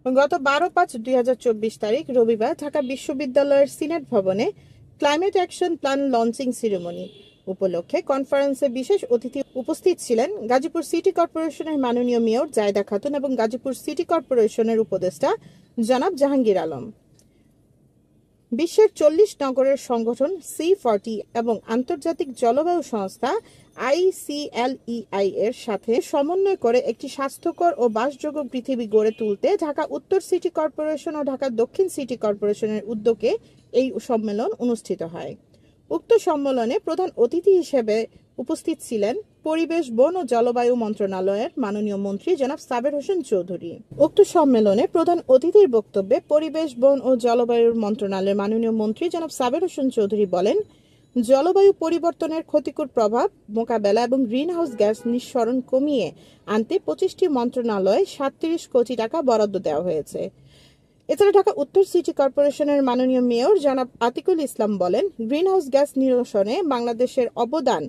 গত 12/5/2024 তারিখ রবিবার ঢাকা বিশ্ববিদ্যালয়ের সিনেট ভবনে climate action plan launching ceremony উপলক্ষে কনফারেন্সে বিশেষ অতিথি উপস্থিত ছিলেন গাজীপুর সিটি কর্পোরেশনের মাননীয় মেয়র জায়েদা খাতুন এবং গাজীপুর সিটি কর্পোরেশনের উপদেষ্টা জনাব জাহাঙ্গীর আলম। বিশ্বের 40 নগরের সংগঠন C40 এবং আন্তর্জাতিক জলবায়ু সংস্থা ICLEI এর সাথে সমন্বয় করে একটি স্বাস্থ্যকর ও বাসযোগ্য পৃথিবী গড়ে তুলতে ঢাকা উত্তর সিটি কর্পোরেশন ও ঢাকা দক্ষিণ সিটি কর্পোরেশনের উদ্যোগে এই সম্মেলন অনুষ্ঠিত হয়। উক্ত সম্মেলনে প্রধান অতিথি হিসেবে উপস্থিত ছিলেন পরিবেশ, বন ও জলবায়ু মন্ত্রণালয়ের মাননীয় মন্ত্রী জনাব সাবের হোসেন চৌধুরী। উক্ত সম্মেলনে প্রধান অতিথির বক্তব্যে পরিবেশ, বন ও জলবায়ু মন্ত্রণালয়ের মাননীয় মন্ত্রী জনাব সাবের হোসেন চৌধুরী বলেন, জলবায়ু পরিবর্তনের ক্ষতিকর প্রভাব মোকাবেলা এবং গ্রিনহাউস গ্যাস নিঃসরণ কমিয়ে আনতে 25টি মন্ত্রণালয়ে 37 কোটি টাকা বরাদ্দ দেওয়া হয়েছে। এছাড়া ঢাকা উত্তর সিটি কর্পোরেশনের মাননীয় মেয়র জনাব আতিকুল ইসলাম বলেন, গ্রিনহাউস গ্যাস নিরসনে বাংলাদেশের অবদান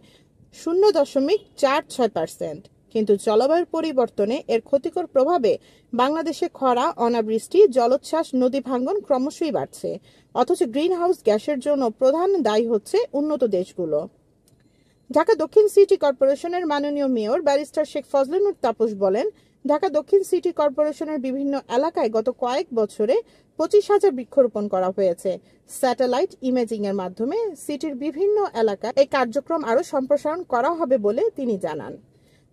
0.46%, কিন্তু জলবায়ুর পরিবর্তনে এর ক্ষতিকর প্রভাবে বাংলাদেশে খরা, অনাবৃষ্টি, জলোচ্ছ্বাস, নদী ভাঙ্গন ক্রমশই বাড়ছে। অথচ গ্রিনহাউস গ্যাসের জন্য প্রধান দায়ী হচ্ছে উন্নত দেশগুলো। ঢাকা দক্ষিণ সিটি কর্পোরেশনের মাননীয় মেয়র ব্যারিস্টার শেখ ফজলুল তাপস বলেন, ঢাকা দক্ষিণ সিটি কর্পোরেশনের বিভিন্ন এলাকায় গত কয়েক বছরে 25,000 বৃক্ষরোপণ করা হয়েছে। স্যাটেলাইট ইমেজিং এর মাধ্যমে সিটির বিভিন্ন এলাকায় এই কার্যক্রম আরও সম্প্রসারণ করা হবে বলে তিনি জানান।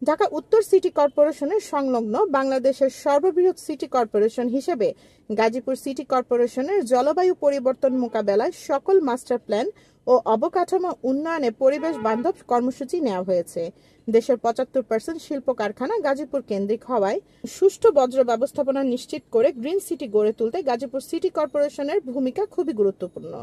ঢাকা উত্তর সিটি কর্পোরেশনের সংলগ্ন বাংলাদেশের সর্ববৃহৎ সিটি কর্পোরেশন হিসেবে গাজীপুর সিটি কর্পোরেশনের জলবায়ু পরিবর্তন মোকাবেলায় সকল মাস্টার প্ল্যান ও অবকাঠামো উন্নয়নে পরিবেশ বান্ধব কর্মসূচি নেওয়া হয়েছে। দেশের 75% শিল্প কারখানা গাজীপুর কেন্দ্রিক হওয়ায় সুষ্ঠু বজ্র ব্যবস্থাপনা নিশ্চিত করে গ্রিন সিটি গড়ে তুলতে গাজীপুর সিটি কর্পোরেশনের ভূমিকা খুবই গুরুত্বপূর্ণ।